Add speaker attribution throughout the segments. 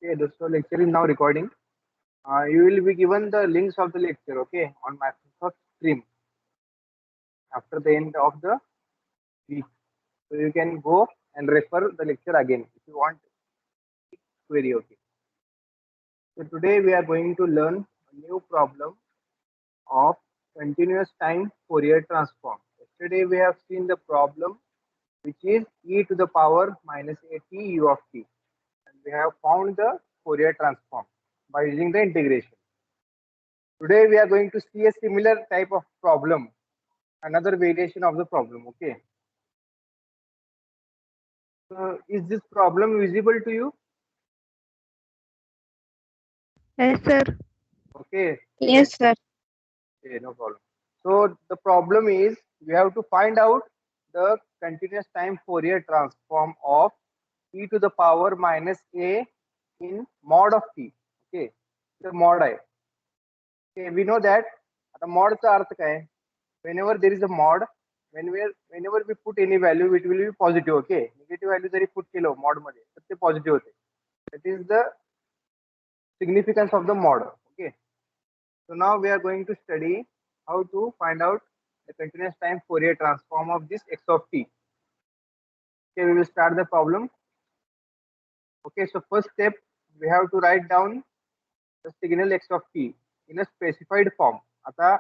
Speaker 1: Okay, so lecture is now recording. You will be given the links of the lecture, okay, on Microsoft Stream after the end of the week. So you can go and refer the lecture again if you want query, okay. So today we are going to learn a new problem of continuous time Fourier transform. Yesterday we have seen the problem which is e to the power minus at u of t, and we have found the Fourier transform by using the integration. Today we are going to see a similar type of problem, another variation of the problem. Okay. So is this problem visible to you?
Speaker 2: Yes, sir.
Speaker 1: Okay.
Speaker 2: Yes, sir.
Speaker 1: Okay, no problem. So the problem is we have to find out the continuous time Fourier transform of e to the power minus a in mod of t. Okay. The mod I. Okay, we know that the mod चा अर्थ काय आहे? Whenever there is a mod, whenever we put any value, it will be positive. Okay, negative value जरी put केलं mod मध्ये तर ते positive होते. That is the significance of the mod. Okay, so now we are going to study how to find out the continuous time Fourier transform of this x of t. Okay, we will start the problem. Okay, so first step we have to write down the signal x of t in a specified form. आता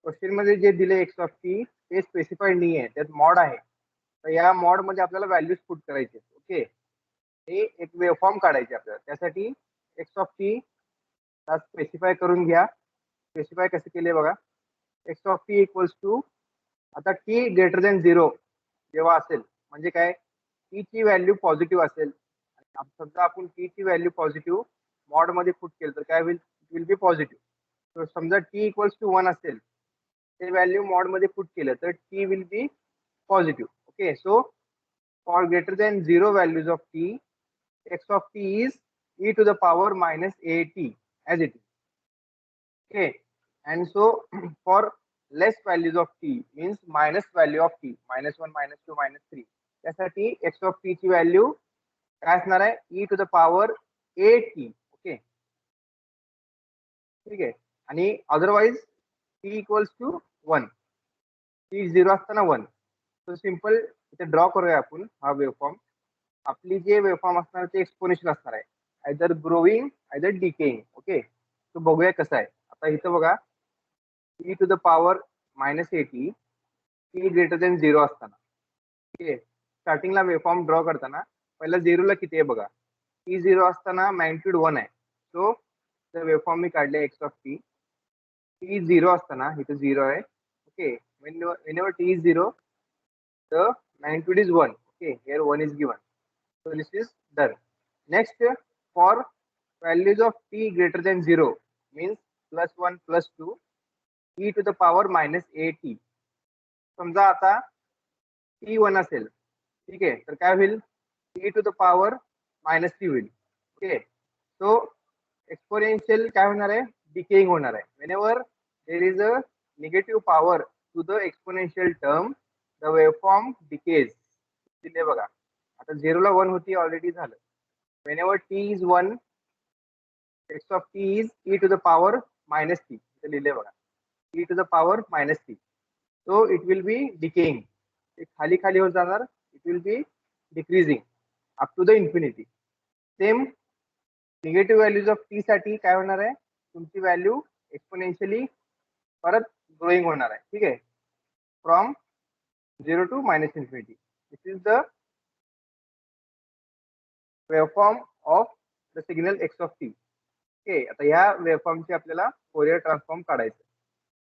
Speaker 1: question मध्ये जे दिले x of T ते specified नाही आहे, त्यात mod आहे. तर या मॉड मध्ये आपल्याला व्हॅल्यूज पुट करायचे. ओके, हे एक वेवफॉर्म काढायचे आपल्याला. त्यासाठी एक्स ऑफ टी स्पेसिफाय करून घ्या. स्पेसिफाय कसे केले बघा. X of t equals to, आता टी ग्रेटर दॅन 0 जेव्हा असेल म्हणजे काय, टी ची व्हॅल्यू पॉझिटिव्ह असेल. समजा आपण टी ची व्हॅल्यू पॉझिटिव्ह मॉड मध्ये पुट केलं तर काय होईल, इट विल बी पॉझिटिव्ह. तर समजा टी इक्वल्स टू 1 असेल, ते व्हॅल्यू मॉड मध्ये पुट केलं तर T will be positive. Okay, so for greater than 0 values of T, x of t is e to the power minus at as it is. Okay, and so for less values of t means minus value of t, minus 1, minus 2, minus 3, त्यासाठी x of t ची value काय असणार आहे, e to the power at. Okay, ठीक आहे. आणि otherwise t equals to 1, t 0 असताना 1. So simple इथे ड्रॉ करूया आपण हा वेवफॉर्म. आपली जे वेवफॉर्म असणार ते एक्सपोनेन्शियल असणार आहे, either growing either decaying. Okay, तो बघूया कसं आहे. आता इथं बघा, e to the power minus a t, t greater than 0 असताना. ओके, स्टार्टिंगला वेवफॉर्म ड्रॉ करताना पहिला 0ला किती आहे बघा, टी 0 असताना मॅग्निट्यूड 1 आहे. सो वेवफॉर्म मी काढले एक्स ऑफ टी. टी 0 असताना इथं 0 आहे. Okay, whenever t is 0, the magnitude is 1. Okay, here 1 is given. So this is done. Next, for values of t greater than 0 means plus 1 plus 2 e to the power minus at. समजा आता t 1 असेल, ठीक आहे, तर काय होईल, e to the power minus t होईल. Okay, so exponential काय होणार आहे, डिकेइंग होणार आहे. whenever there is a negative power to the exponential term, the waveform decays. दिले बघा, आता 0 ला 1 होती, ऑलरेडी झालं. whenever t is 1, x of t is e to the power minus t. इथे लिहिले बघा, e to the power minus t. So it will be decaying. ते खाली खाली होत जाणार, it will be decreasing up to the infinity. Same negative values of T साठी काय होणार आहे, तुमची व्हॅल्यू एक्सपोनेन्शियली परत ग्रोईंग होणार आहे. ठीक आहे, from 0 to minus infinity. This is the waveform of the signal x of t. Okay, आता ह्या वेवफॉर्मची आपल्याला फोरियर ट्रान्सफॉर्म काढायचं.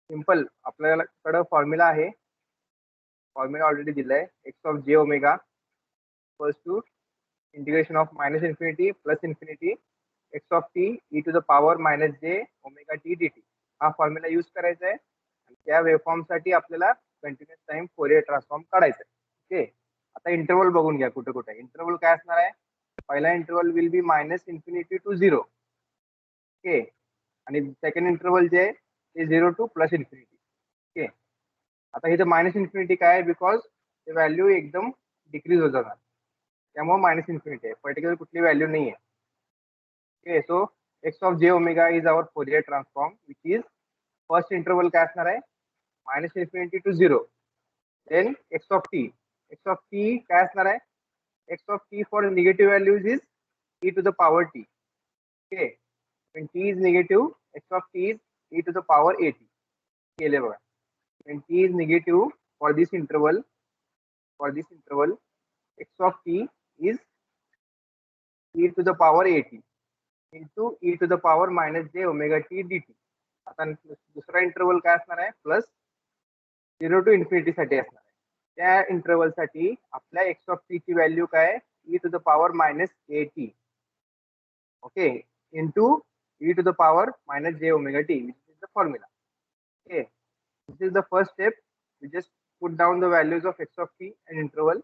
Speaker 1: सिंपल, आपल्याकडे फॉर्म्युला आहे, फॉर्म्युला ऑलरेडी दिलाय. एक्स ऑफ जे omega equals to integration of minus infinity plus infinity x of t e to the power minus जे ओमेगा टी डी टी. हा फॉर्म्युला यूज करायचा आहे आणि त्या वेवफॉर्मसाठी आपल्याला कंटिन्युअस टाइम फोरियर ट्रान्सफॉर्म काढायचा आहे. ओके, आता इंटरवल बघून घ्या कुठे कुठे. इंटरवल काय असणार आहे, पहिला interval will be minus infinity to 0. Okay, आणि सेकंड इंटरवल जे आहे ते 0 टू प्लस इन्फिनिटी. ओके, आता इथं मायनस इन्फिनिटी काय आहे, बिकॉज ते व्हॅल्यू एकदम डिक्रीज होत जाणार, त्यामुळे मायनस इन्फिनिटी आहे, पर्टिक्युलर कुठली व्हॅल्यू नाही आहे. Okay, so x of j omega is our Fourier transform, which is first interval काय असणार आहे minus infinity to 0. Then x of t. X of t काय असणार आहे? X of t for negative values is e to the power t. Okay, when t is negative, x of t is e to the power at. केले बघा. When t is negative for this interval, x of t is e to the power at into e to the power minus j omega t dt. आता दुसरा interval काय असणार आहे plus 0 to infinity साठी असणार आहे. त्या इंटरवल साठी आपल्या एक्स ऑफ टी ची व्हॅल्यू काय e to the power minus at. Okay, into e to the power minus j omega t, which is the formula. Okay, this is the first step. We just put down the values of x of t and interval.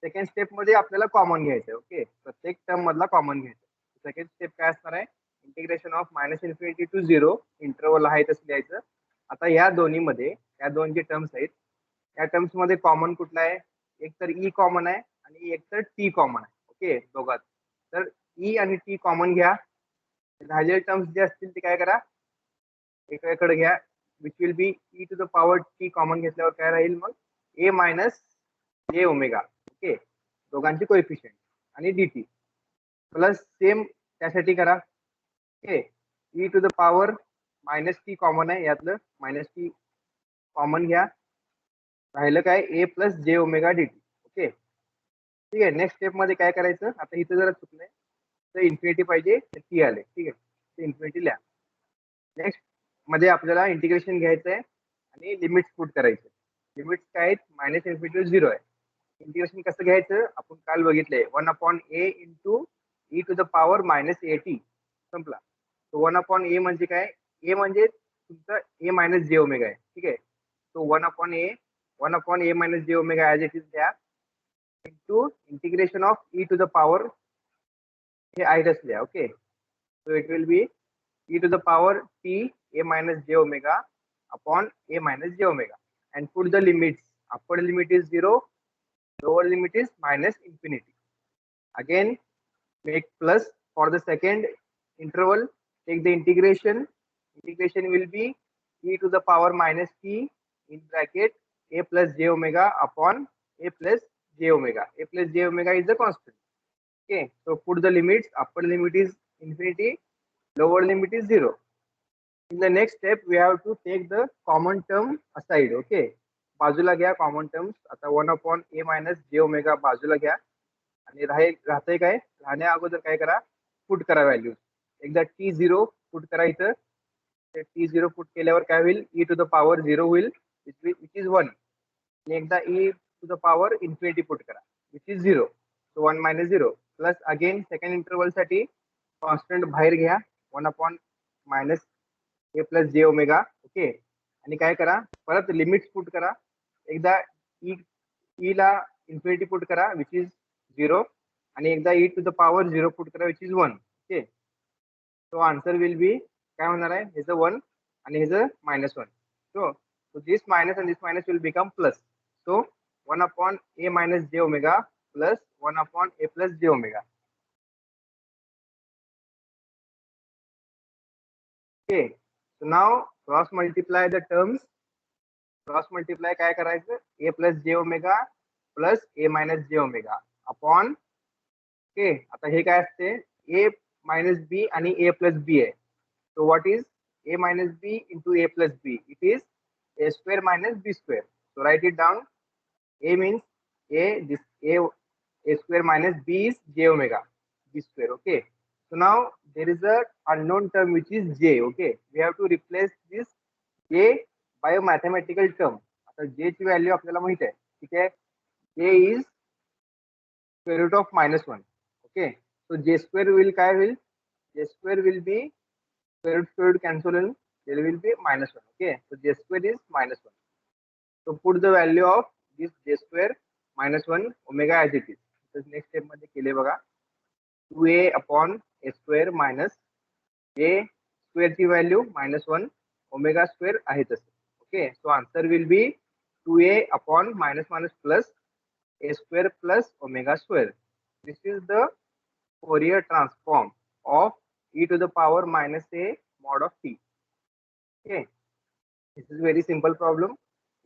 Speaker 1: Second step मध्ये आपल्याला common घ्यायचं आहे. Okay, प्रत्येक term मधला common घ्यायचं. Second step काय असणार आहे integration of minus infinity to 0 interval आहे तसं लिहायचं. आता या दोन्ही मध्ये या दोन जे टर्म्स आहेत या टर्म्स मध्ये कॉमन कुठला आहे एक तर ई कॉमन आहे आणि एक तर टी कॉमन आहे. ओके, दोघात तर ई आणि टी कॉमन घ्या. राहिलेले टर्म्स जे असतील ते काय करा एकाकडे घ्या which will be e to the power t common घेतल्यावर काय राहील मग ए मायनस जे ओमेगा. ओके, दोघांची कोएफिशिएंट आणि dt प्लस सेम त्यासाठी करा. Okay, e to the power minus t common आहे यातलं मायनस टी कॉमन घ्या राहिलं काय ए प्लस जे ओमेगा dt. ओके, ठीक आहे. नेक्स्ट स्टेप मध्ये काय करायचं आता इथं जरा चुकलंय तर इन्फिनिटी पाहिजे टी आले. ठीक आहे, ते इन्फिनिटी लिहा. नेक्स्ट मध्ये आपल्याला इंटिग्रेशन घ्यायचं आहे आणि लिमिट्स पुट करायचे. लिमिट्स काय आहेत मायनस इन्फिनिटी टू 0 आहे. इंटिग्रेशन कसं घ्यायचं आपण काल बघितलंय 1/a into e to the power minus at संपला. तो 1/a म्हणजे काय ए म्हणजे तुमचं ए मायनस जे ओमेगा आहे. ठीक आहे, तो 1/a मायनस जे ओमेगा ॲज इट इज द्या into integration of e to the power हे आयडस लिहा. Okay, so it will be e to the power t a minus j omega upon a minus j omega and put the limits. Upper limit is 0, lower limit is minus infinity. Again make plus for the second interval. Take the integration. Integration will be e to the power minus t in bracket a plus j omega upon a plus j omega. A plus j omega is the constant. Okay, so put the limits. Upper limit is infinity, lower limit is 0. In the next step we have to take the common term aside. Okay, बाजूला घ्या common terms. आता 1/a minus जे omega बाजूला घ्या आणि राहतंय काय राहण्या अगोदर काय करा पुट करा व्हॅल्यूज. एकदा t0 पुट करा इथं. t0 पुट केल्यावर काय होईल e टू द पॉवर 0 होईल विच इज 1 आणि एकदा e to the power infinity put करा which is 0. So 1 minus 0 plus again second interval साठी कॉन्स्टंट बाहेर घ्या 1/ मायनस ए प्लस जे ओमेगा. ओके, आणि काय करा परत लिमिट्स पुट करा. एकदा ई ला इन्फिनिटी पुट करा विच इज 0 आणि एकदा E to the power 0 put करा which is 1. Okay, so answer will be काय होणार आहे हेच 1 आणि हेच -1. सो दिस मायनस आणि this minus will become plus. So 1/a minus जे ओमेगा प्लस 1/a प्लस जे omega. Okay, so now cross multiply the terms. Cross multiply काय करायचं a plus j omega plus a minus j omega upon. Okay, आता हे काय असते a minus b आणि a plus b आहे. So what is a minus b into a plus b? It is a square minus b square. So write it down. A means this a square minus b is j omega b square. Okay, so now there is a unknown term which is j. Okay, we have to replace this j by a mathematical term. आता j ची value आपल्याला माहित आहे. ठीक आहे, j is square root of -1. Okay, so j square will काय होईल j square will be square root cancel and there will be -1. Okay, so j square is -1. So put the value of this j square -1 omega as it is. So next step मध्ये केले बघा 2a upon a square minus j square ची value -1 omega square आहे तसं. Okay, so answer will be 2a upon -1 plus a square plus omega square. This is the Fourier transform of e to the power minus a mod of t. Okay, this is very simple problem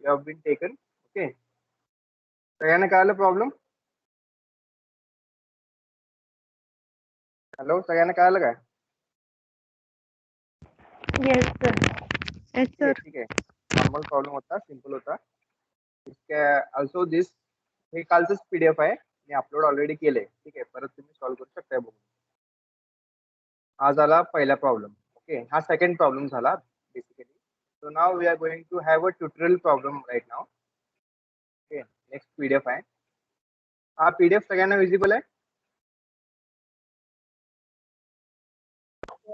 Speaker 1: you have been taken. Okay, सगळ्यांना कळलं problem? Hello, सगळ्यांना कळलं काय?
Speaker 2: Yes, sir. Yes, sir.
Speaker 1: ठीक आहे. Normal problem होता, simple होता. Also दिस हे कालचंच पीडीएफ आहे, मी अपलोड ऑलरेडी केलंय. ठीक आहे, परत तुम्ही सॉल्व्ह करू शकता बघून. हा झाला पहिला प्रॉब्लेम. ओके, हा सेकंड प्रॉब्लेम झाला basically. So now we are going to have a tutorial problem right now. Okay, next PDF आहे. हा पीडीएफ सगळ्यांना विजिबल आहे?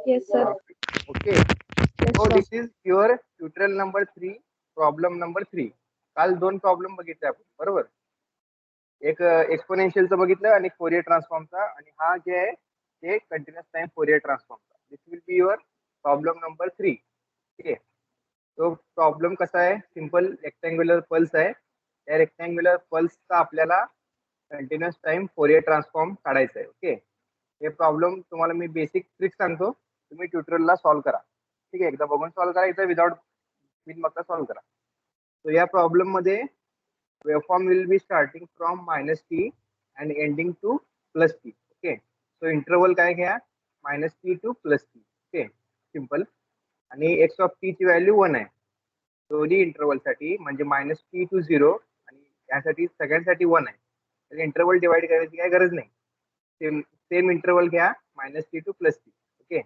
Speaker 2: Yes, sir.
Speaker 1: Okay,
Speaker 2: Yes,
Speaker 1: so
Speaker 2: sir.
Speaker 1: This is your tutorial number 3, problem number 3. काल 2 problem बघितले आपण, बरोबर? एक एक्सपोनेन्शियलचं बघितलं आणि फोरियर ट्रान्सफॉर्मचा, आणि हा जे आहे ते कंटिन्युअस टाइम फोरियर ट्रान्सफॉर्मचा. This will be your problem number 3. ठीक आहे, तो प्रॉब्लेम कसा आहे? सिंपल रेक्टँग्युलर पल्स आहे. त्या रेक्टँग्युलर पल्सचा आपल्याला कंटिन्युअस टाइम फोरियर ट्रान्सफॉर्म काढायचा आहे. ओके, हे प्रॉब्लेम तुम्हाला मी बेसिक ट्रिक सांगतो, तुम्ही ट्युटोरियलला सॉल्व्ह करा. ठीक आहे, एकदा बघून सॉल्व्ह करा, एकदा विथ बघता सॉल्व्ह करा. तर या प्रॉब्लेम मध्ये waveform will be starting from minus t and ending to plus t. Okay, so interval काय घ्या? minus t to plus t. Okay, simple. आणि x of t ची व्हॅल्यू 1 आहे दोन्ही इंटरवल साठी, म्हणजे minus t to 0 आणि यासाठी सगळ्यांसाठी 1 आहे. तर इंटरवल डिवाइड करायची काय गरज नाही. सेम इंटरवल घ्या, minus t to plus t. Okay,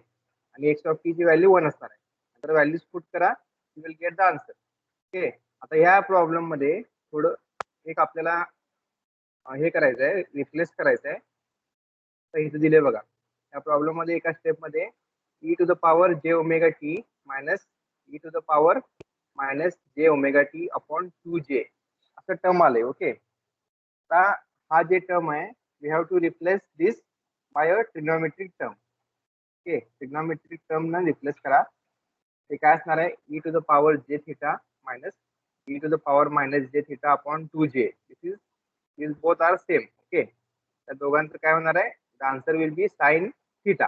Speaker 1: आणि x of t ची व्हॅल्यू 1 असणार आहे. तर व्हॅल्यूज पुट करा, you will get the answer. Okay, आता ह्या प्रॉब्लेम मध्ये थोडं एक आपल्याला हे करायचं आहे, रिप्लेस करायचं आहे. तर इथे दिले बघा, या प्रॉब्लेम मध्ये एका स्टेप मध्ये e to the power j omega t minus e to the power minus जे ओमेगा टी अपॉन 2j असं टर्म आलंय. ओके, आता हा जे टर्म आहे, we have to replace this by a trigonometric term. Okay, trigonometric term न replace करा. ते काय असणार आहे? e to the power j theta minus e to the power minus j theta upon 2j. These both are same. Okay, त्या दोघांचं काय होणार आहे? The answer will B sine theta.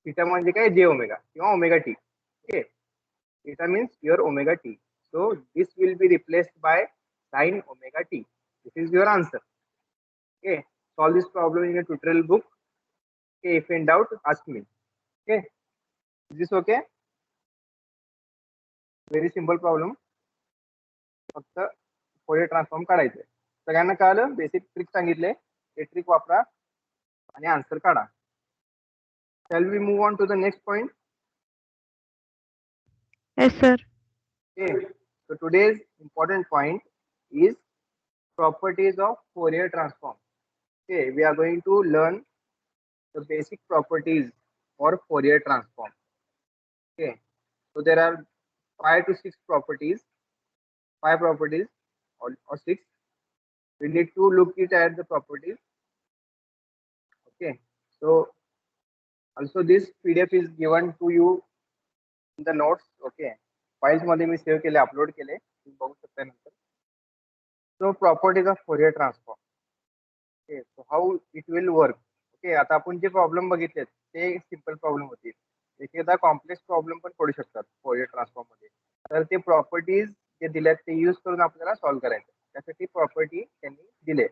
Speaker 1: Theta म्हणजे काय? जे ओमेगा किंवा omega t. Okay, theta means your omega T. So this will be replaced by sine omega T. This is your answer. Okay, solve this problem in a tutorial book. Okay, if in doubt ask me. Okay, is this okay? Very simple problem, फक्त Fourier transform काढायचे. सगळ्यांना कळलं? Basic trick सांगितले, ते trick वापरा आणि answer काढा. Shall we move on to the next point?
Speaker 2: Yes, sir.
Speaker 1: Okay, so today's important point is properties of Fourier transform. Okay, we are going to learn the basic properties for Fourier transform. Okay, so there are 5 to 6 properties, 5 properties or 6. We need to look it at the properties. Okay, so also this PDF is given to you in the notes. Okay, files मध्ये मी save केले, upload केले, तुम्ही बघू शकता नंतर. So properties of Fourier transform. Okay, so how it will work? Okay, आता आपण जे प्रॉब्लेम बघितले ते सिंपल प्रॉब्लेम होते. एखादा कॉम्प्लेक्स प्रॉब्लेम पण पडू शकतात फोरियर ट्रान्सफॉर्म मध्ये. तर ते प्रॉपर्टीज जे दिल्यात ते यूज करून आपल्याला सॉल्व्ह करायचं. त्यासाठी प्रॉपर्टी त्यांनी दिले.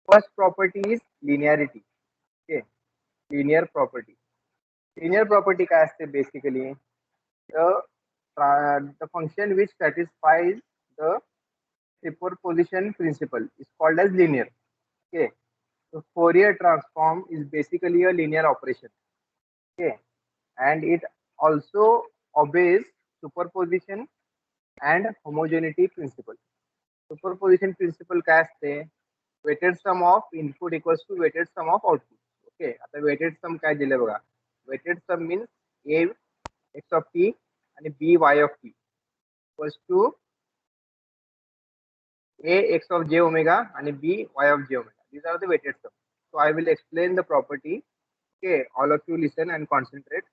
Speaker 1: First property is linearity. Okay, linear property. Linear property काय असते? Basically the function which satisfies the superposition principle is called as linear. Okay, so Fourier transform is basically a linear operation. Okay, and it also obeys superposition and homogeneity principle. Superposition principle काय असते? Weighted sum of input equals to weighted sum of output. Okay, आता weighted sum काय दिले बघा? Weighted sum means a x of t आणि b y of t equals to a x of j omega and b y of j omega. These are the weighted sum. So I will explain the property. Okay, all of you listen and concentrate.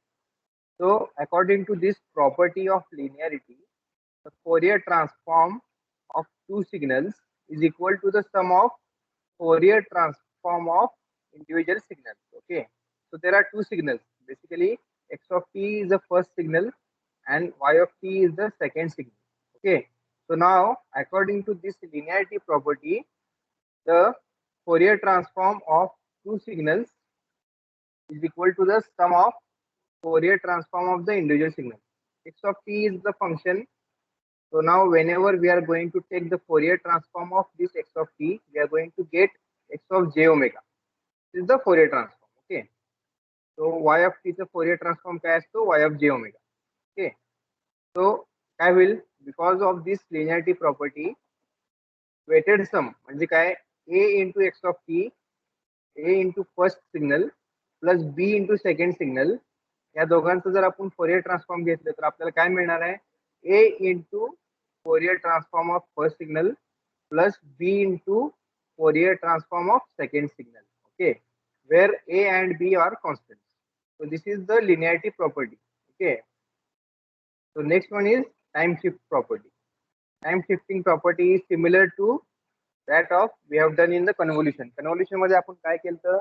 Speaker 1: So according to this property of linearity, the Fourier transform of two signals is equal to the sum of Fourier transform of individual signals. Okay, so there are two signals. Basically, x of t is the first signal and y of t is the second signal. Okay. So now, according to this linearity property, the Fourier transform of two signals is equal to the sum of Fourier transform of the individual signal. X of t is the function. So now whenever we are going to take the Fourier transform of this x of t, we are going to get x of j omega. This is the Fourier transform. Okay. So y of t चा Fourier transform काय असतो? Y of j omega. Okay. So काय होईल? Because of this linearity property, weighted sum म्हणजे काय? A into x of t, A into first signal plus B into second signal, या दोघांचं जर आपण फोरियर ट्रान्सफॉर्म घेतलं तर आपल्याला काय मिळणार आहे? A into Fourier transform of first signal plus B into Fourier transform of second signal. Okay, where A and B are constants. So this is the linearity property. Okay. So next one is time shift property. Time shifting property is similar to that of we have done in the convolution. Convolution मध्ये आपण काय केलं?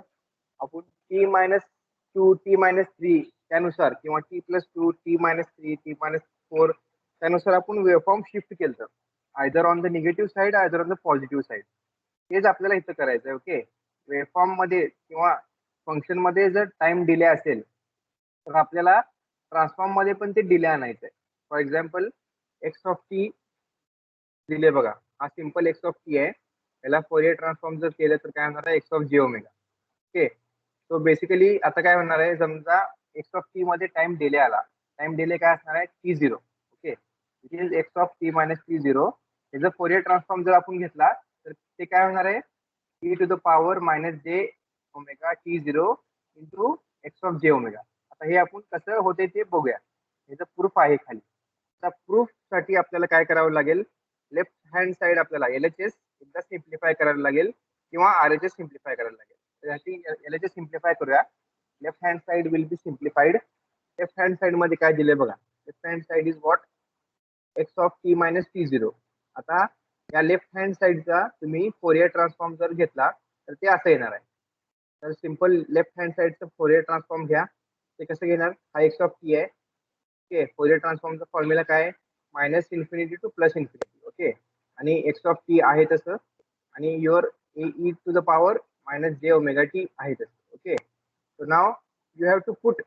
Speaker 1: आपण t-2 t-3 त्यानुसार किंवा t+2 t-3 t-4 त्यानुसार आपण waveform shift केलं, either on the negative side either on the positive side. हेच आपल्याला इथं करायचं आहे. ओके. वेवफॉर्म मध्ये किंवा फंक्शन मध्ये जर टाइम डिले असेल तर आपल्याला ट्रान्सफॉर्म मध्ये पण ते डिले आणायचं आहे. For example x of T दिले बघा, हा सिंपल एक्स ऑफ टी आहे. याला फोरियर ट्रान्सफॉर्म जर केलं तर काय होणार आहे? एक्स ऑफ जे ओमेगा. ओके. सो बेसिकली आता काय होणार आहे? समजा एक्स ऑफ टी मध्ये टाइम डिले आला. टाइम डिले काय असणार आहे? t0. Okay. Which is x of t minus t0. याचा फोरियर ट्रान्सफॉर्म जर आपण घेतला तर ते काय होणार आहे? e to the power minus जे omega t0 into X of जे ओमेगा. आता हे आपण कसं होते ते बघूया. याचं प्रूफ आहे खाली. आता प्रूफ साठी आपल्याला काय करावं लागेल? लेफ्ट हँड साइड आपल्याला LHS एकदा सिम्प्लिफाय करायला लागेल किंवा RHS सिम्प्लिफाय करायला लागेल. त्यासाठी LHS सिम्प्लिफाय करूया. Left hand side will be simplified. Left hand side मध्ये काय दिले बघा? Left hand side is what? X of t minus t0. आता या लेफ्ट हँड साइडचा तुम्ही फोरियर ट्रान्सफॉर्म जर घेतला तर ते असं येणार आहे. तर सिंपल लेफ्ट हँड साइडचं फोरियर ट्रान्सफॉर्म घ्या. ते कसं घेणार? हा एक्स ऑफ टी आहे. ओके. फोरियर ट्रान्सफॉर्मचा फॉर्म्युला काय आहे? Minus infinity to plus infinity. Okay. आणि एक्स ऑफ टी आहे तसं आणि your e to the power minus जे ओमेगा टी आहे तसं. Okay. So now you have to put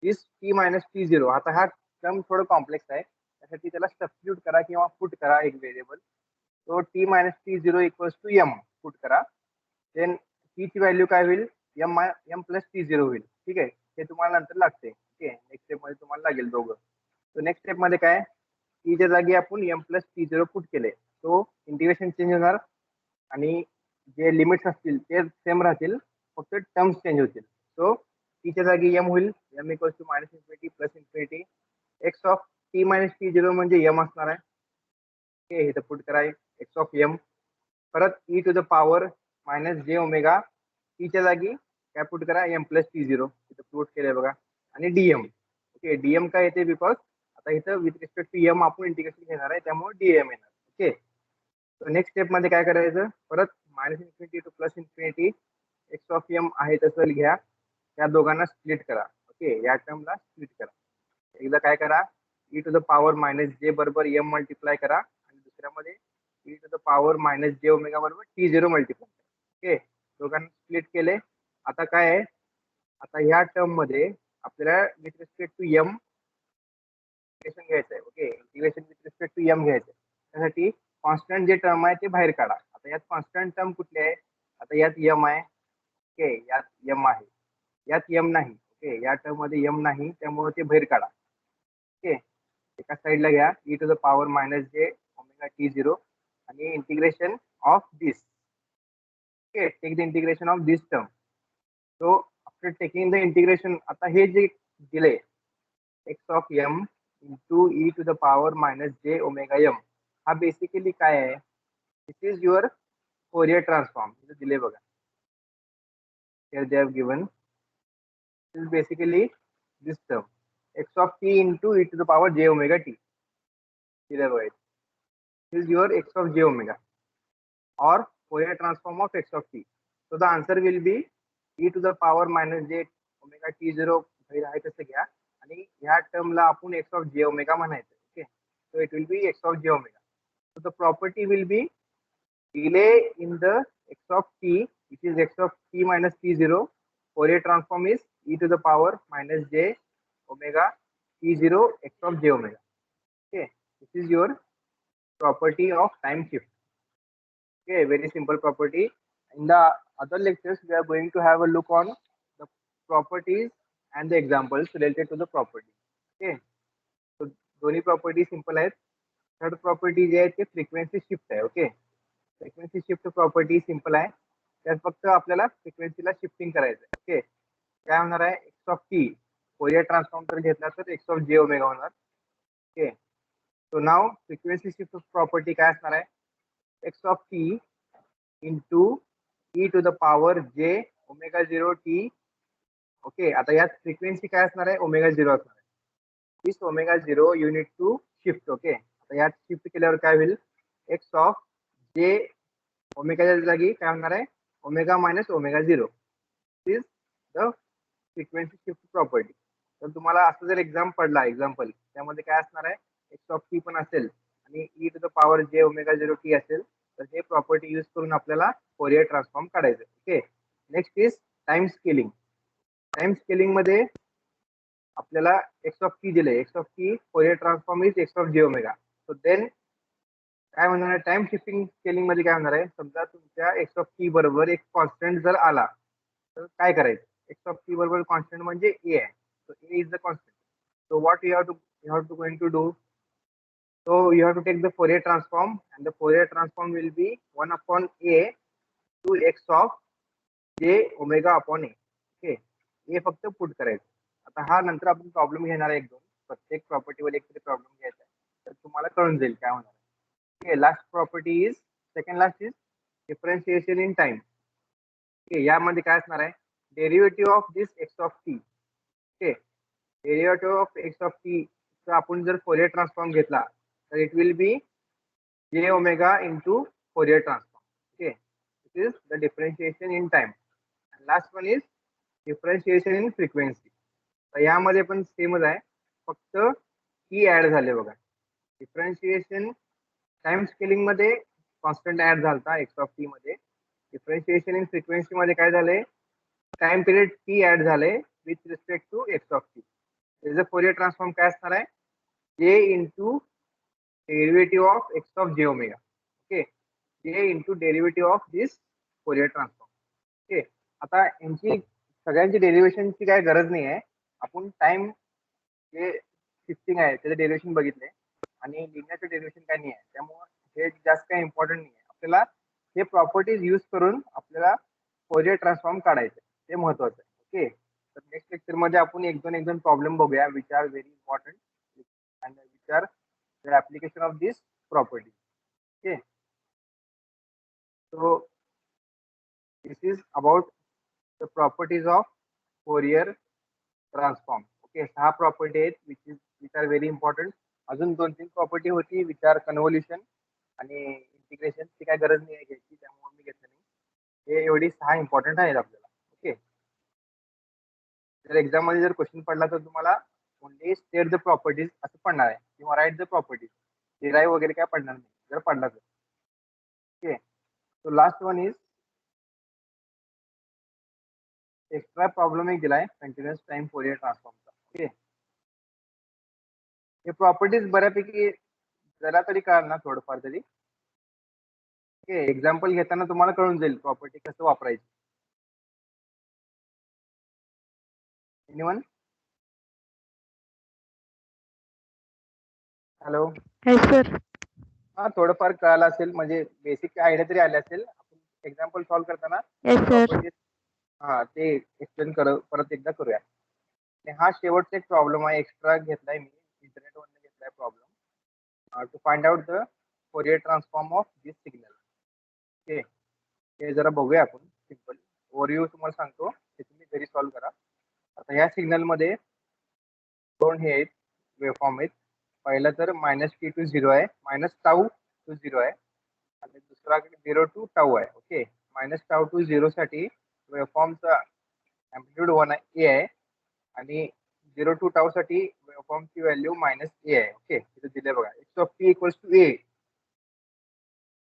Speaker 1: this t minus t0. आता हा टर्म थोडं कॉम्प्लेक्स आहे, त्यासाठी त्याला सबस्टिट्यूट करा किंवा पुट करा एक व्हेरिएबल. तो t minus t0 equals to m put करा. देन टी ची व्हॅल्यू काय होईल? एम प्लस t0 होईल. ठीक आहे. हे तुम्हाला नंतर लागते. ओके. नेक्स्ट स्टेप मध्ये तुम्हाला लागेल दोघं. सो नेक्स्ट स्टेप मध्ये काय? टीच्या जागी आपण एम प्लस t0 पुट केले. सो इंटिग्रेशन चेंज होणार आणि जे लिमिट्स असतील ते सेम राहतील, फक्त टर्म्स चेंज होतील. सो टीच्या जागी एम होईल. M equals to minus infinity plus infinity. X of t minus t0 म्हणजे एम असणार आहे. ओके. इथं पुट करा एक्स ऑफ एम. परत e to the power minus जे ओमेगा टीच्या जागी काय पुट करा? एम प्लस t0 इथं पुट केलंय बघा. आणि डीएम. ओके. डीएम काय येते? बिकॉज आता इथं विथ रिस्पेक्ट टू एम आपण इंटिग्रेशन घेणार आहे, त्यामुळे डीएम येणार. ओके. तर नेक्स्ट स्टेप मध्ये काय करायचं? परत minus infinity to plus infinity x of m आहे तसं घ्या. त्या दोघांना स्प्लिट करा. ओके. या टर्मला स्प्लिट करा. एकदा काय करा? e to the power minus j बरोबर एम मल्टिप्लाय करा आणि दुसऱ्यामध्ये e to the power minus जे ओमेगा बरोबर t0 मल्टिप्लाय करा. ओके. दोघांना स्प्लिट केले. आता काय आहे? आता ह्या टर्म मध्ये आपल्याला with respect to m integration घ्यायचं आहे. Okay. Integration with respect to m घ्यायचं आहे. त्यासाठी कॉन्स्टंट जे टर्म आहे ते बाहेर काढा. आता यात कॉन्स्टंट टर्म कुठले आहे? आता यात एम आहे. ओके. यात एम आहे. यात एम नाही. ओके. या टर्म मध्ये एम नाही, त्यामुळे ते बाहेर काढा. ओके. एका साईडला घ्या e to the power minus जे ओमेगा t0 आणि integration of this. Okay. Take the integration of this term. So after taking the integration, आता हे जे दिले x of m into e to the power minus जे omega m, हा basically काय आहे? This is your Fourier transform. दिले बघा. here they have given. This is basically this term x of t into e to the power j omega t. This is your x of j omega or Fourier transform of x of t. So the answer will be e to the power minus j omega t0 बाहेर आहे तसं घ्या आणि ह्या टर्मला आपण x of जे omega म्हणायचं. Okay, so it will be x of जे omega. So the property will be delay in the x of t, which is x of t minus t0. Fourier transform is e to the power minus j omega t0 x of j omega. Okay, this is your property of time shift. Okay, very simple property. In the other lectures, we are going to have a look on the properties and the examples related to the property. Okay, so दोन्ही property simple आहेत. Third property जी आहे ते frequency shift आहे. Okay, frequency shift property simple आहे. त्यात फक्त आपल्याला फ्रिक्वेन्सीला shifting करायचं आहे. ओके, काय होणार आहे, x of t Fourier transform जर घेतला तर एक्स ऑफ जे ओमेगा होणार. Okay, so now frequency shift property काय असणार आहे, x of t into e to the power j omega 0 t. Okay, आता यात फ्रिक्वेन्सी काय असणार आहे, ओमेगा 0 असणार आहे. This omega 0 unit to shift. Okay, आता यात शिफ्ट केल्यावर काय होईल, एक्स ऑफ जे ओमेगाच्या जागी काय होणार आहे, omega minus omega 0. Is the frequency shift property. तर तुम्हाला असं जर एक्झाम पडला, एक्झाम्पल त्यामध्ये काय असणार आहे, एक्स ऑफ टी पण असेल आणि e to the power j omega 0 T असेल, तर हे प्रॉपर्टी यूज करून आपल्याला फोरियर ट्रान्सफॉर्म काढायचं. Okay, next is time scaling. Time scaling मध्ये आपल्याला एक्स ऑफ टी दिले, x of t Fourier transform is x of जे ओमेगा. सो देन काय होणार आहे, टाइम शिफ्टिंग स्केलिंग मध्ये काय होणार आहे, समजा तुमच्या एक्स ऑफ टी बरोबर एक कॉन्स्टंट जर आला तर काय करायचं, एक्स ऑफ टी बरोबर कॉन्स्टंट म्हणजे ए आहे. So a is the constant. So what you have to going to do, so you have to take the Fourier transform and the Fourier transform will be 1 upon a to x of j omega upon a. Okay, हे फक्त put करायचं. आता हा नंतर आपण problem घेणार आहे, एक दोन प्रत्येक प्रॉपर्टीवर एक तरी प्रॉब्लेम घ्यायचा आहे, तर तुम्हाला कळून जाईल काय होणार. Okay, last property is second last is differentiation in time. Okay, यामध्ये काय असणार आहे, derivative of this x of t. Okay, derivative of x of T चा आपण जर फोरियर ट्रान्सफॉर्म घेतला तर it will B j omega into Fourier transform. Okay, this is the differentiation in time. And last one is differentiation in frequency. तर यामध्ये पण सेमच आहे, फक्त की ऍड झाले बघा. डिफरन्शिएशन टाइम स्केलिंग मध्ये कॉन्स्टंट ऍड झालता एक्स ऑफ टी मध्ये. डिफरन्शिएशन इन फ्रिक्वेन्सी मध्ये काय झाले, टाइम पिरियड टी ऍड झाले with respect to x of t. त्याचं फोरियर ट्रान्सफॉर्म काय असणार आहे, j into derivative of x of जे omega. Okay, j into derivative of this Fourier transform. Okay, आता यांची सगळ्यांची डेरिव्हेशनची काय गरज नाही आहे. आपण टाइम जे शिफ्टिंग आहे त्याचं डेरिव्हेशन बघितले आणि लिनियरचं डेरिव्हेशन काय नाही आहे, त्यामुळे हे जास्त काही इम्पॉर्टंट नाही आहे. आपल्याला हे प्रॉपर्टीज यूज करून आपल्याला फोरियर ट्रान्सफॉर्म काढायचं, ते महत्वाचं आहे. ओके, तर नेक्स्ट लेक्चरमध्ये आपण एक दोन प्रॉब्लेम बघूया which are very important and which are the application of this property. Okay, so this is about the properties of Fourier transform. Okay, 6 property आहेत which are very important. अजून 2-3 property होती which are convolution आणि integration, ती काय गरज नाही आहे घ्यायची, त्यामुळे मी घेतलं नाही. हे एवढी 6 इम्पॉर्टंट आहेत आपल्याला. ओके, जर एक्झाम मध्ये जर क्वेश्चन पडला तर तुम्हाला ओनली स्टेट द प्रॉपर्टीज असं पडणार आहे किंवा राईट द प्रॉपर्टीज, डिराईव्ह वगैरे काय पडणार नाही जर पडला तर. Okay, so last one is extra problem एक दिलाय कंटिन्युअस टाइम फोरियर ट्रान्सफॉर्मचा. ओके, हे प्रॉपर्टीज बऱ्यापैकी जरा तरी कळणार ना थोडंफार तरी. ओके, एक्झाम्पल घेताना तुम्हाला कळून जाईल प्रॉपर्टी कसं वापरायची. एनीवन? हॅलो.
Speaker 2: Yes, sir.
Speaker 1: हा, थोडंफार कळालं असेल, म्हणजे बेसिक आयडिया तरी आले असेल. आपण एक्झाम्पल सॉल्व्ह करताना
Speaker 2: Yes, sir.
Speaker 1: प्रॉपर्टीज हा ते एक्सप्लेन परत एकदा करूया. आणि हा शेवटचा एक प्रॉब्लेम आहे, एक्स्ट्रा घेतलाय मी इंटरनेटवरून घेतलाय problem, to find out the Fourier transform of this signal. Okay, हे जरा बघूया आपण. सिंपल ओव्हरव्ह्यू तुम्हाला सांगतो, ते तुम्ही घरी सॉल्व्ह करा. आता ह्या सिग्नल मध्ये दोन हे आहेत वेवफॉर्म आहेत. पहिला तर -t to 0 आहे, -tau to 0 आहे आणि दुसरा 0 to tau आहे. ओके, -tau to 0 साठी वेवफॉर्मचा अँप्लिट्यूड 1 आहे, ए आहे आणि 0 टू टाऊ साठी वेव्हफॉर्मची व्हॅल्यू मायनस ए आहे. ओके, इथे दिले बघा, x of t equals to a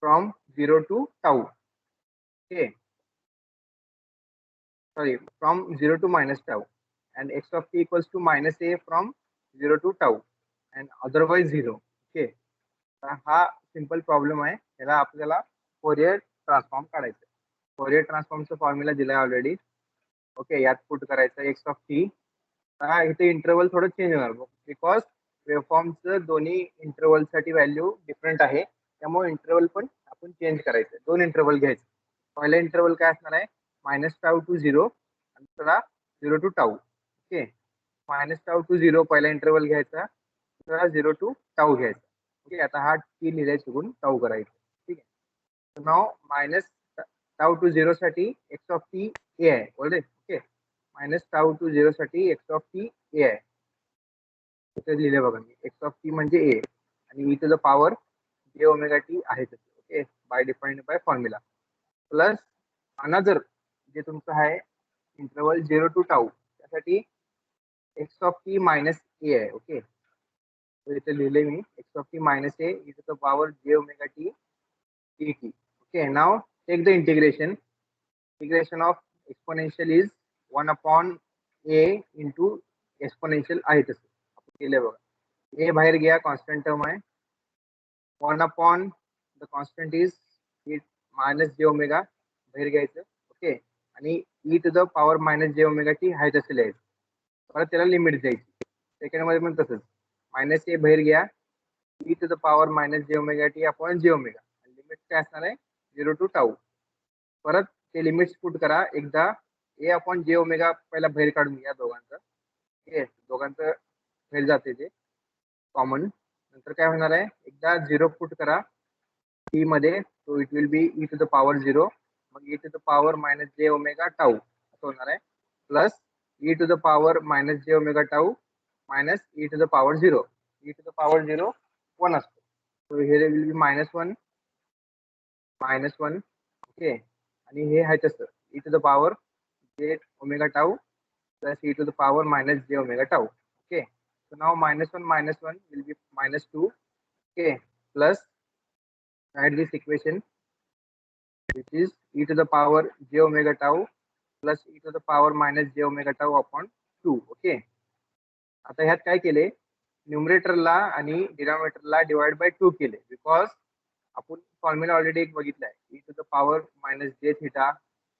Speaker 1: from 0 to tau. Okay, sorry, from 0 to minus tau, and x of t equals to minus a from 0 to tau and otherwise 0. Okay, तर हा simple problem आहे. याला आपल्याला Fourier transform काढायचं. Fourier ट्रान्सफॉर्मचा formula दिलाय already. Okay, यात put करायचं एक्स ऑफ टी. इथे इंटरवल थोडं चेंज होणार बिकॉज वेव्हफॉर्मचं दोन्ही इंटरवलसाठी व्हॅल्यू डिफरंट आहे, त्यामुळे इंटरवल पण आपण चेंज करायचं. दोन इंटरवल घ्यायचं. पहिला इंटरवल काय असणार आहे, मायनस टाऊ टू 0 आणि दुसरा 0 to tau. Okay, minus tau to 0 पहिला इंटरवल घ्यायचा, दुसरा 0 टू टाऊ घ्यायचा. ओके, आता हा टी लिहिलाय चुकून, टाऊ करायचं. ठीक आहे, नाव मायनस टाऊ टू 0 साठी एक्स ऑफ टी ए आहे. ओके, मायनस टाऊ टू 0 साठी एक्स ऑफ टी ए आहे. इथे लिहिले बघा मी, एक्स ऑफ टी म्हणजे ए आणि e to the power j omega t आहे तसे. Okay, by defined by formula plus another जे तुमचं आहे इंटरवल 0 टू टाऊ, त्यासाठी x of t minus a आहे. ओके, तर इथे लिहिले मी x of t minus a e to the power j omega t t t. Okay, now take the integration of exponential is 1 upon a into exponential आहे तसं आपण केलंय बघा. ए बाहेर गया, कॉन्स्टंट टर्म आहे. 1 upon the constant is minus जे omega बाहेर घ्यायचं. ओके, आणि e to the power minus जे ओमेगा टी आहे तसं लिहायचं. परत त्याला लिमिट द्यायची. सेकंड मध्ये पण तसंच, मायनस ए बाहेर घ्या, e to the power minus जे omega t upon j omega, limit काय असणार आहे 0 टू टाऊ. परत ते लिमिट्स पुट करा. एकदा ए अपॉन जे ओमेगा पहिला बाहेर काढून घ्या दोघांचं. ओके, दोघांचं बाहेर जाते ते कॉमन. नंतर काय होणार आहे, एकदा 0 पुट करा टी मध्ये, so it will be e to the power 0, मग e to the power minus जे ओमेगा टाऊ असं होणार आहे, plus e to the power minus जे omega tau minus e to the power 0. E to the power 0 1 असतो, so हे will be -1 -1. Okay, आणि हे आहे तसं e to the power j omega tau plus e to the power minus जे omega tau. Okay, so now -1 will be -2. Okay, plus write this equation which is e to the power j omega tau plus e to the power minus j omega tau upon 2. Okay, आता ह्यात काय केले, न्यूमरेटरला आणि डिनॉमिनेटरला divide by 2 केले, because आपण formula already एक बघितलाय, e to the power minus j theta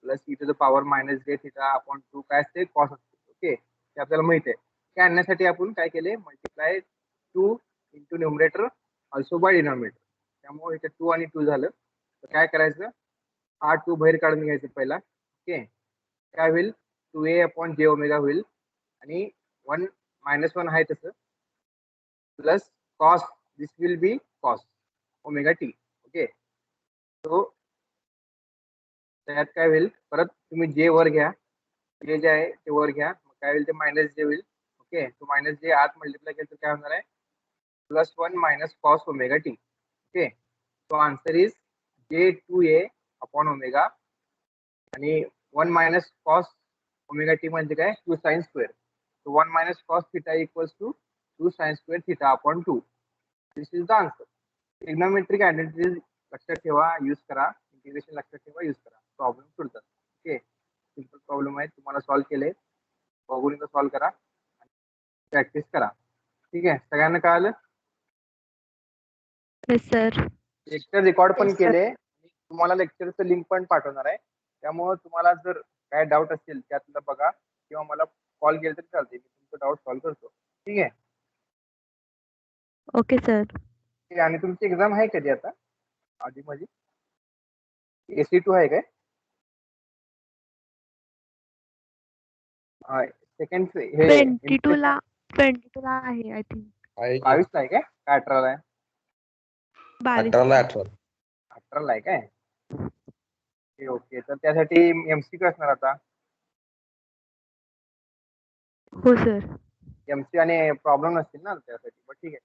Speaker 1: plus e to the power minus j theta upon 2 काय असते, कॉस असते. ओके, ते आपल्याला माहित आहे. ते आणण्यासाठी आपण काय केले, multiply 2 into numerator also by denominator. त्यामुळे इथे 2 आणि 2 झालं. तर काय करायचं, हा 2 बाहेर काढून घ्यायचं पहिला. ओके, काय होईल 2a अपॉन जे ओमेगा होईल, आणि 1 -1 आहे तसं, plus cos this will B cos omega t. Okay, so त्यात काय होईल, परत तुम्ही जे वर घ्या, जे जे आहे ते वर घ्या, मग काय होईल ते मायनस जे होईल. ओके, तो मायनस जे आत मल्टिप्लाय केलं तर काय होणार आहे, +1 minus cos omega t. Okay, so answer is J2a upon omega, आणि 1 मायनस कॉस ओमेगा टी म्हणजे काय, 2 sine square. So 1 minus cos theta equals to 2 sine square theta upon 2. This is the answer. Trigonometric identities लक्षात ठेवा, use करा. Integration लक्षात ठेवा, use करा, problem सुटतात. ओके, सिंपल प्रॉब्लेम आहे, तुम्हाला सॉल्व्ह केले, बघून सॉल्व्ह करा, प्रॅक्टिस करा. ठीक आहे, सगळ्यांना कळालं.
Speaker 2: Yes sir.
Speaker 1: लेक्चर रेकॉर्ड पण
Speaker 2: Yes, sir.
Speaker 1: केले, तुम्हाला लेक्चरचं लिंक पण पाठवणार आहे. त्यामुळे तुम्हाला जर काय डाऊट असेल त्यातलं बघा, किंवा मला कॉल केला तरी चालते, मी तुमचं डाऊट सॉल्व्ह करतो. ठीक आहे.
Speaker 2: Okay sir.
Speaker 1: ठीक आहे, आणि तुमची एक्झाम आहे कधी आता, आधी माझी AC2 आहे काय, सेकंड हे
Speaker 2: 22 ला आहे आय थिंक.
Speaker 3: आहे की
Speaker 1: 22 ला आहे काय 18 ला आहे,
Speaker 2: 22
Speaker 3: 18
Speaker 1: 18 ला आहे काय. ओके, तर त्यासाठी MCQ असणार आता.
Speaker 2: हो सर.
Speaker 1: MC आणि प्रॉब्लेम नसतील ना त्यासाठी, पण ठीक आहे.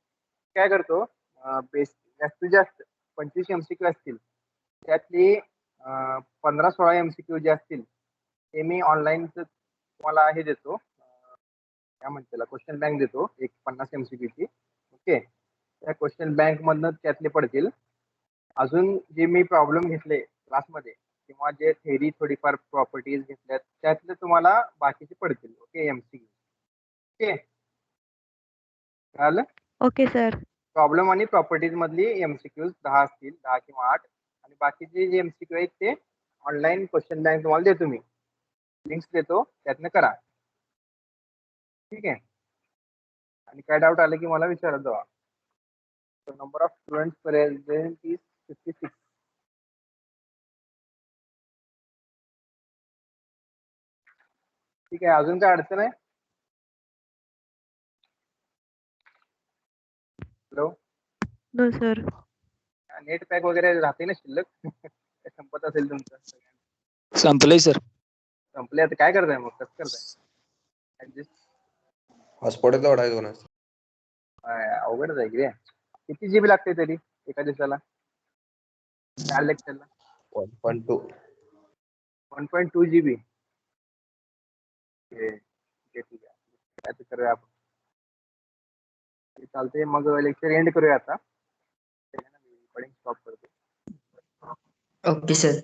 Speaker 1: काय करतो, जास्तीत जास्त 25 MCQ असतील, त्यातली 15-16 MCQ जे असतील ते मी ऑनलाईनच तुम्हाला हे देतो, काय म्हणते त्याला क्वेश्चन बँक देतो एक 50 MCQ ची. ओके, त्या क्वेश्चन बँक मधनं त्यातले पडतील. अजून जे मी प्रॉब्लेम घेतले क्लासमध्ये किंवा जे थेरी थोडीफार प्रॉपर्टीज घेतल्यात त्यातले तुम्हाला बाकीचे पडतील. Okay, MCQ. ओके, कळालं?
Speaker 2: Okay sir.
Speaker 1: प्रॉब्लेम आणि प्रॉपर्टीज मधली MCQs 10 असतील, 10 किंवा 8. आणि बाकीचे जे MCQ आहेत ते ऑनलाईन क्वेश्चन बँक तुम्हाला देतो मी, लिंक्स देतो, त्यातनं करा. ठीक आहे. आणि काय डाऊट आले की मला विचारत जावा. Number of students present is 56. ठीक आहे, अजून काय अडचण आहे? Hello,
Speaker 2: no sir.
Speaker 1: Net pack वगैरे राहते ना शिल्लक? काय संपत असेल तुमचं?
Speaker 3: संपलंय सर.
Speaker 1: संपले आता काय करताय मग? कसं करताय ऍडजस्ट?
Speaker 4: हॉटस्पॉट वाढायचो ना.
Speaker 1: अवघडच आहे की रे. किती GB लागते तरी एका दिवसाला 4 लेक्चरला?
Speaker 4: 1.2.
Speaker 1: 1.2 GB. ठीक आहे. काय करूया आपण. चालते मग लेक्चर एंड करूया आता. रेकॉर्डिंग स्टॉप करतो.
Speaker 5: Okay sir.